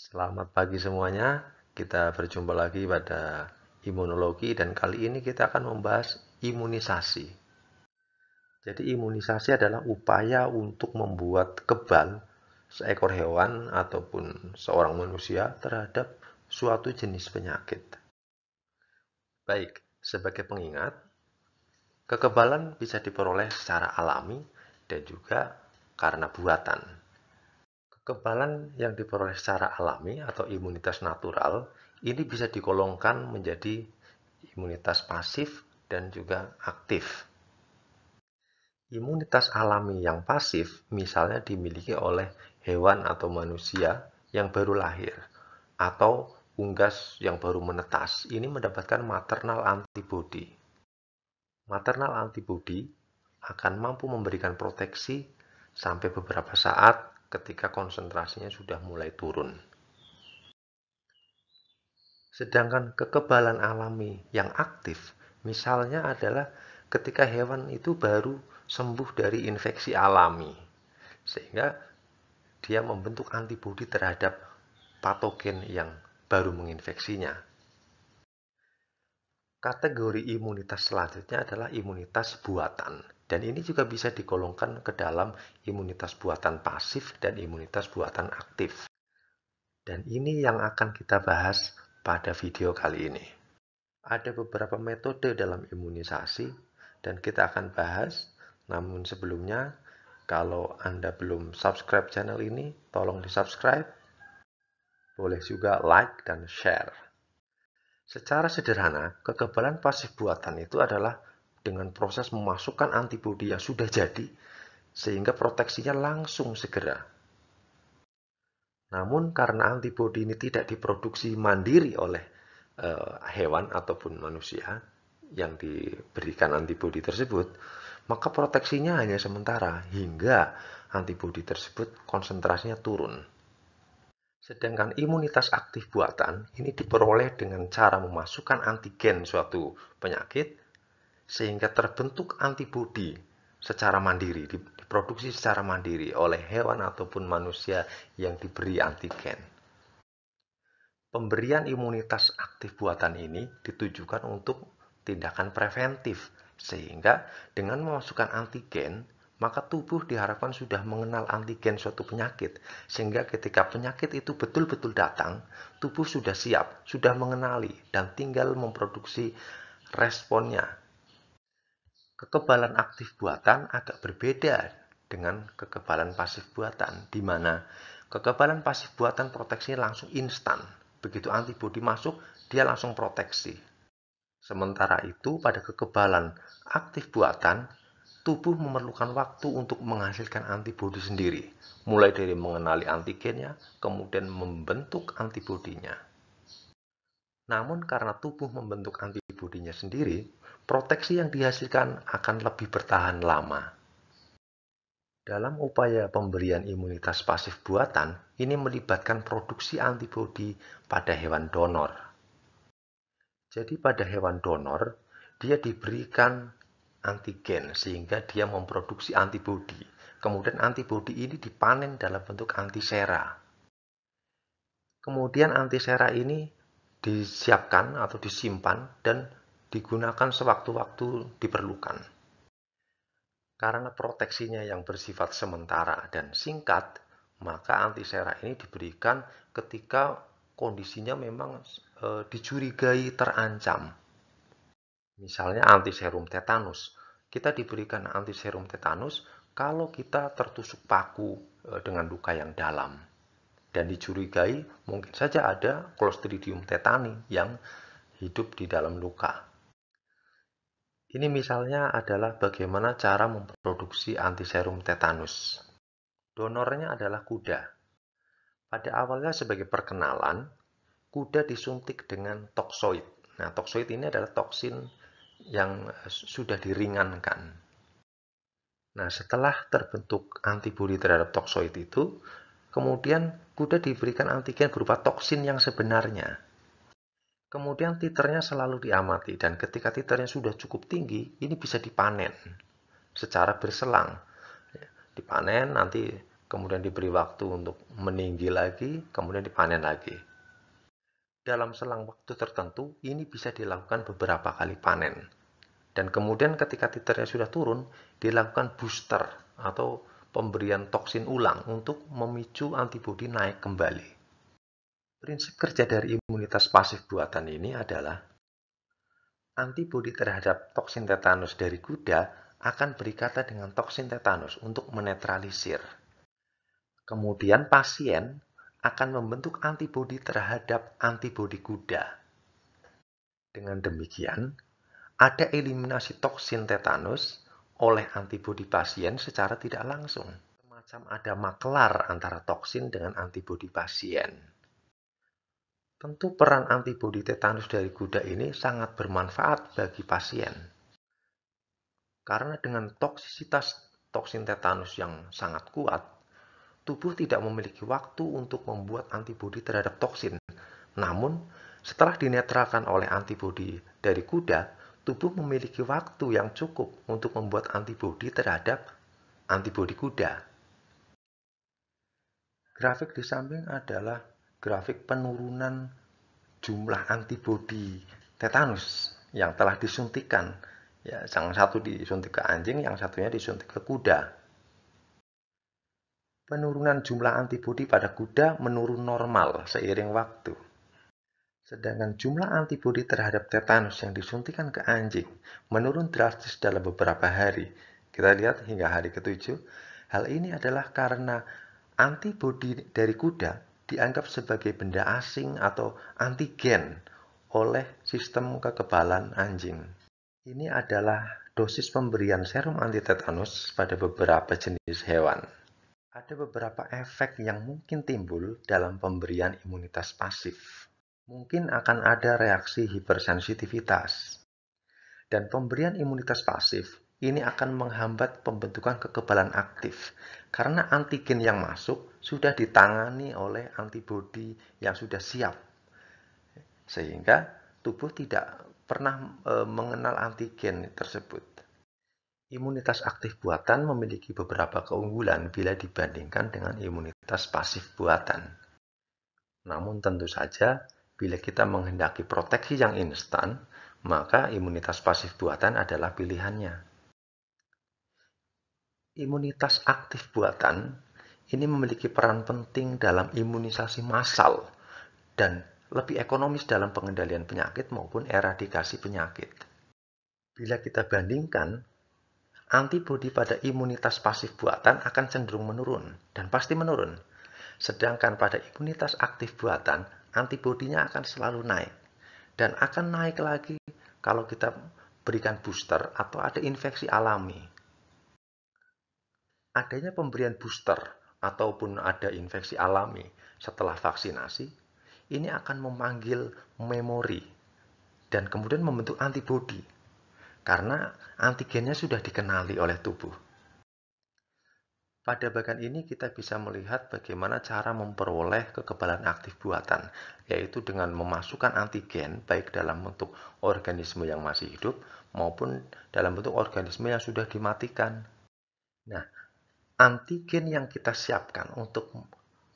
Selamat pagi semuanya. Kita berjumpa lagi pada imunologi dan kali ini kita akan membahas imunisasi. Jadi imunisasi adalah upaya untuk membuat kebal seekor hewan ataupun seorang manusia terhadap suatu jenis penyakit. Baik, sebagai pengingat, kekebalan bisa diperoleh secara alami dan juga karena buatan. Kekebalan yang diperoleh secara alami atau imunitas natural ini bisa digolongkan menjadi imunitas pasif dan juga aktif. Imunitas alami yang pasif misalnya dimiliki oleh hewan atau manusia yang baru lahir atau unggas yang baru menetas. Ini mendapatkan maternal antibody. Maternal antibody akan mampu memberikan proteksi sampai beberapa saat ketika konsentrasinya sudah mulai turun. Sedangkan kekebalan alami yang aktif, misalnya adalah ketika hewan itu baru sembuh dari infeksi alami, sehingga dia membentuk antibodi terhadap patogen yang baru menginfeksinya. Kategori imunitas selanjutnya adalah imunitas buatan. Dan ini juga bisa digolongkan ke dalam imunitas buatan pasif dan imunitas buatan aktif. Dan ini yang akan kita bahas pada video kali ini. Ada beberapa metode dalam imunisasi dan kita akan bahas. Namun sebelumnya, kalau Anda belum subscribe channel ini, tolong di-subscribe. Boleh juga like dan share. Secara sederhana, kekebalan pasif buatan itu adalah dengan proses memasukkan antibodi yang sudah jadi, sehingga proteksinya langsung segera. Namun karena antibodi ini tidak diproduksi mandiri oleh hewan ataupun manusia yang diberikan antibodi tersebut, maka proteksinya hanya sementara hingga antibodi tersebut konsentrasinya turun. Sedangkan imunitas aktif buatan ini diperoleh dengan cara memasukkan antigen suatu penyakit sehingga terbentuk antibodi secara mandiri, diproduksi secara mandiri oleh hewan ataupun manusia yang diberi antigen. Pemberian imunitas aktif buatan ini ditujukan untuk tindakan preventif, sehingga dengan memasukkan antigen, maka tubuh diharapkan sudah mengenal antigen suatu penyakit, sehingga ketika penyakit itu betul-betul datang, tubuh sudah siap, sudah mengenali, dan tinggal memproduksi responnya. Kekebalan aktif buatan agak berbeda dengan kekebalan pasif buatan, di mana kekebalan pasif buatan proteksinya langsung instan. Begitu antibodi masuk, dia langsung proteksi. Sementara itu, pada kekebalan aktif buatan, tubuh memerlukan waktu untuk menghasilkan antibodi sendiri, mulai dari mengenali antigennya, kemudian membentuk antibodinya. Namun karena tubuh membentuk antibodinya sendiri, proteksi yang dihasilkan akan lebih bertahan lama. Dalam upaya pemberian imunitas pasif buatan, ini melibatkan produksi antibodi pada hewan donor. Jadi pada hewan donor, dia diberikan antigen sehingga dia memproduksi antibodi. Kemudian antibodi ini dipanen dalam bentuk antisera. Kemudian antisera ini disiapkan atau disimpan dan digunakan sewaktu-waktu diperlukan. Karena proteksinya yang bersifat sementara dan singkat, maka antisera ini diberikan ketika kondisinya memang dicurigai terancam. Misalnya antiserum tetanus. Kita diberikan antiserum tetanus kalau kita tertusuk paku dengan luka yang dalam. Dan dicurigai mungkin saja ada Clostridium tetani yang hidup di dalam luka. Ini misalnya adalah bagaimana cara memproduksi antiserum tetanus. Donornya adalah kuda. Pada awalnya sebagai perkenalan, kuda disuntik dengan toksoid. Nah, toksoid ini adalah toksin yang sudah diringankan. Nah, setelah terbentuk antibodi terhadap toksoid itu, kemudian kuda diberikan antigen berupa toksin yang sebenarnya. Kemudian titernya selalu diamati dan ketika titernya sudah cukup tinggi, ini bisa dipanen secara berselang. Dipanen nanti kemudian diberi waktu untuk meninggi lagi, kemudian dipanen lagi. Dalam selang waktu tertentu, ini bisa dilakukan beberapa kali panen. Dan kemudian ketika titernya sudah turun, dilakukan booster atau pemberian toksin ulang untuk memicu antibodi naik kembali. Prinsip kerja dari imunitas pasif buatan ini adalah antibodi terhadap toksin tetanus dari kuda akan berikatan dengan toksin tetanus untuk menetralisir. Kemudian pasien akan membentuk antibodi terhadap antibodi kuda. Dengan demikian, ada eliminasi toksin tetanus oleh antibodi pasien secara tidak langsung. Semacam ada maklar antara toksin dengan antibodi pasien. Tentu peran antibodi tetanus dari kuda ini sangat bermanfaat bagi pasien. Karena dengan toksisitas toksin tetanus yang sangat kuat, tubuh tidak memiliki waktu untuk membuat antibodi terhadap toksin. Namun, setelah dinetralkan oleh antibodi dari kuda, tubuh memiliki waktu yang cukup untuk membuat antibodi terhadap antibodi kuda. Grafik di samping adalah grafik penurunan jumlah antibodi tetanus yang telah disuntikan. Ya, yang satu disuntik ke anjing, yang satunya disuntik ke kuda. Penurunan jumlah antibodi pada kuda menurun normal seiring waktu. Sedangkan jumlah antibodi terhadap tetanus yang disuntikan ke anjing menurun drastis dalam beberapa hari. Kita lihat hingga hari ke-7. Hal ini adalah karena antibodi dari kuda dianggap sebagai benda asing atau antigen oleh sistem kekebalan anjing. Ini adalah dosis pemberian serum antitetanus pada beberapa jenis hewan. Ada beberapa efek yang mungkin timbul dalam pemberian imunitas pasif. Mungkin akan ada reaksi hipersensitivitas. Dan pemberian imunitas pasif ini akan menghambat pembentukan kekebalan aktif karena antigen yang masuk sudah ditangani oleh antibodi yang sudah siap. Sehingga tubuh tidak pernah mengenal antigen tersebut. Imunitas aktif buatan memiliki beberapa keunggulan bila dibandingkan dengan imunitas pasif buatan. Namun tentu saja, bila kita menghendaki proteksi yang instan, maka imunitas pasif buatan adalah pilihannya. Imunitas aktif buatan ini memiliki peran penting dalam imunisasi massal dan lebih ekonomis dalam pengendalian penyakit maupun eradikasi penyakit. Bila kita bandingkan, antibodi pada imunitas pasif buatan akan cenderung menurun dan pasti menurun. Sedangkan pada imunitas aktif buatan, antibodinya akan selalu naik dan akan naik lagi kalau kita berikan booster atau ada infeksi alami. Adanya pemberian booster ataupun ada infeksi alami setelah vaksinasi, ini akan memanggil memori dan kemudian membentuk antibodi karena antigennya sudah dikenali oleh tubuh. Pada bagian ini kita bisa melihat bagaimana cara memperoleh kekebalan aktif buatan, yaitu dengan memasukkan antigen baik dalam bentuk organisme yang masih hidup maupun dalam bentuk organisme yang sudah dimatikan. Nah, antigen yang kita siapkan untuk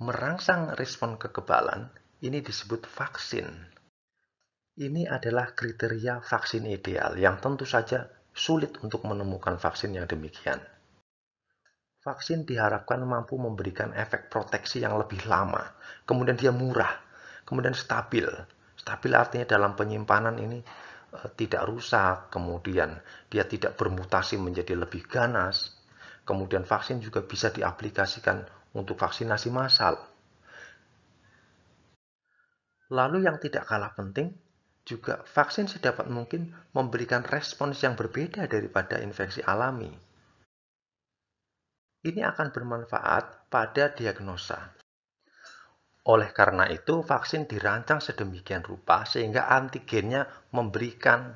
merangsang respon kekebalan ini disebut vaksin. Ini adalah kriteria vaksin ideal yang tentu saja sulit untuk menemukan vaksin yang demikian. Vaksin diharapkan mampu memberikan efek proteksi yang lebih lama, kemudian dia murah, kemudian stabil. Stabil artinya dalam penyimpanan ini tidak rusak, kemudian dia tidak bermutasi menjadi lebih ganas. Kemudian vaksin juga bisa diaplikasikan untuk vaksinasi massal. Lalu yang tidak kalah penting, juga vaksin sedapat mungkin memberikan respons yang berbeda daripada infeksi alami. Ini akan bermanfaat pada diagnosa. Oleh karena itu, vaksin dirancang sedemikian rupa sehingga antigennya memberikan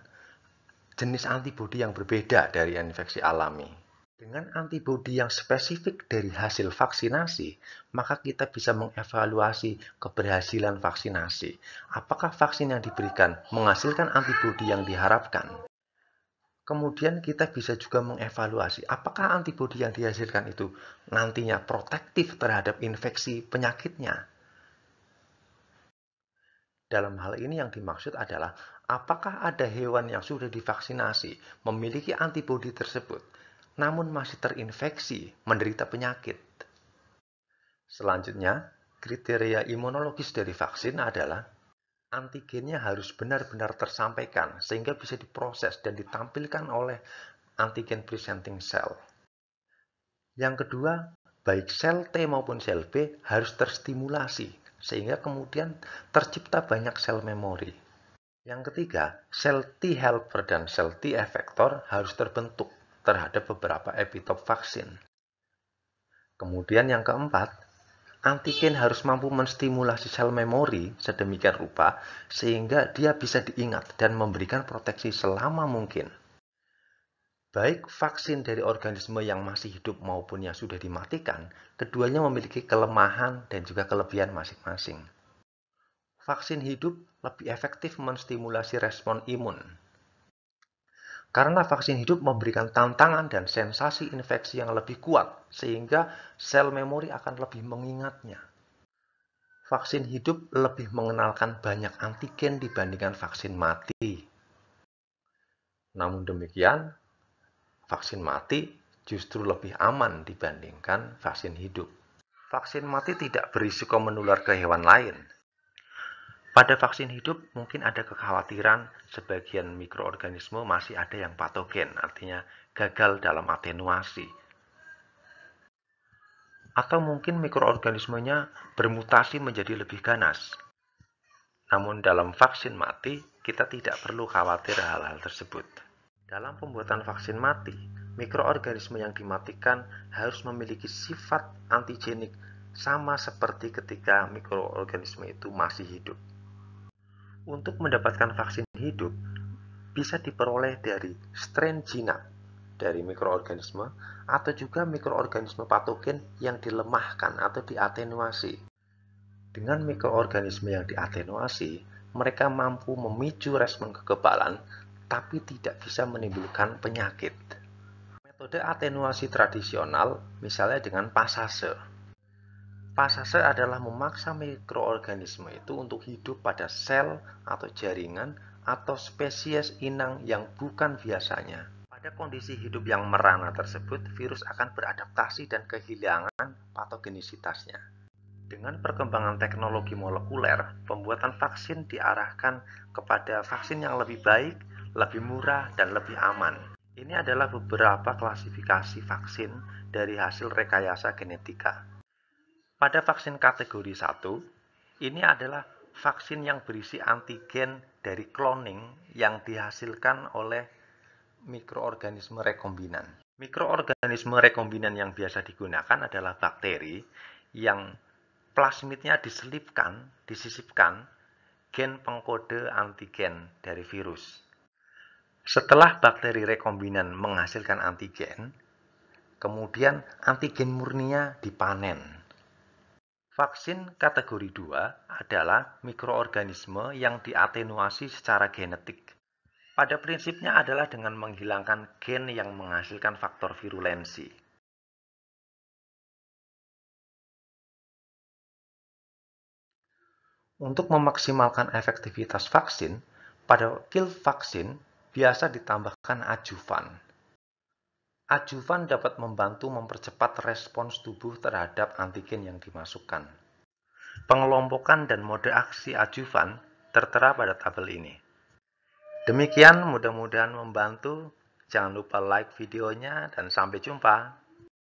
jenis antibodi yang berbeda dari infeksi alami. Dengan antibodi yang spesifik dari hasil vaksinasi, maka kita bisa mengevaluasi keberhasilan vaksinasi. Apakah vaksin yang diberikan menghasilkan antibodi yang diharapkan? Kemudian kita bisa juga mengevaluasi apakah antibodi yang dihasilkan itu nantinya protektif terhadap infeksi penyakitnya. Dalam hal ini yang dimaksud adalah apakah ada hewan yang sudah divaksinasi memiliki antibodi tersebut namun masih terinfeksi menderita penyakit. Selanjutnya, kriteria imunologis dari vaksin adalah antigennya harus benar-benar tersampaikan sehingga bisa diproses dan ditampilkan oleh antigen presenting cell. Yang kedua, baik sel T maupun sel B harus terstimulasi sehingga kemudian tercipta banyak sel memori. Yang ketiga, sel T helper dan sel T effector harus terbentuk terhadap beberapa epitop vaksin. Kemudian yang keempat, antigen harus mampu menstimulasi sel memori sedemikian rupa sehingga dia bisa diingat dan memberikan proteksi selama mungkin. Baik vaksin dari organisme yang masih hidup maupun yang sudah dimatikan, keduanya memiliki kelemahan dan juga kelebihan masing-masing. Vaksin hidup lebih efektif menstimulasi respon imun. Karena vaksin hidup memberikan tantangan dan sensasi infeksi yang lebih kuat, sehingga sel memori akan lebih mengingatnya. Vaksin hidup lebih mengenalkan banyak antigen dibandingkan vaksin mati. Namun demikian, vaksin mati justru lebih aman dibandingkan vaksin hidup. Vaksin mati tidak berisiko menular ke hewan lain. Pada vaksin hidup mungkin ada kekhawatiran sebagian mikroorganisme masih ada yang patogen, artinya gagal dalam atenuasi. Atau mungkin mikroorganismenya bermutasi menjadi lebih ganas. Namun dalam vaksin mati, kita tidak perlu khawatir hal-hal tersebut. Dalam pembuatan vaksin mati, mikroorganisme yang dimatikan harus memiliki sifat antigenik sama seperti ketika mikroorganisme itu masih hidup. Untuk mendapatkan vaksin hidup, bisa diperoleh dari strain jinak dari mikroorganisme atau juga mikroorganisme patogen yang dilemahkan atau diatenuasi. Dengan mikroorganisme yang diatenuasi, mereka mampu memicu respon kekebalan tapi tidak bisa menimbulkan penyakit. Metode atenuasi tradisional misalnya dengan pasase. Pasase adalah memaksa mikroorganisme itu untuk hidup pada sel atau jaringan atau spesies inang yang bukan biasanya. Pada kondisi hidup yang merana tersebut, virus akan beradaptasi dan kehilangan patogenisitasnya. Dengan perkembangan teknologi molekuler, pembuatan vaksin diarahkan kepada vaksin yang lebih baik, lebih murah, dan lebih aman. Ini adalah beberapa klasifikasi vaksin dari hasil rekayasa genetika. Pada vaksin kategori 1, ini adalah vaksin yang berisi antigen dari cloning yang dihasilkan oleh mikroorganisme rekombinan. Mikroorganisme rekombinan yang biasa digunakan adalah bakteri yang plasmidnya disisipkan gen pengkode antigen dari virus. Setelah bakteri rekombinan menghasilkan antigen, kemudian antigen murninya dipanen. Vaksin kategori 2 adalah mikroorganisme yang diatenuasi secara genetik. Pada prinsipnya adalah dengan menghilangkan gen yang menghasilkan faktor virulensi. Untuk memaksimalkan efektivitas vaksin, pada kill vaksin biasa ditambahkan adjuvan. Adjuvan dapat membantu mempercepat respons tubuh terhadap antigen yang dimasukkan. Pengelompokan dan mode aksi adjuvan tertera pada tabel ini. Demikian, mudah-mudahan membantu. Jangan lupa like videonya dan sampai jumpa.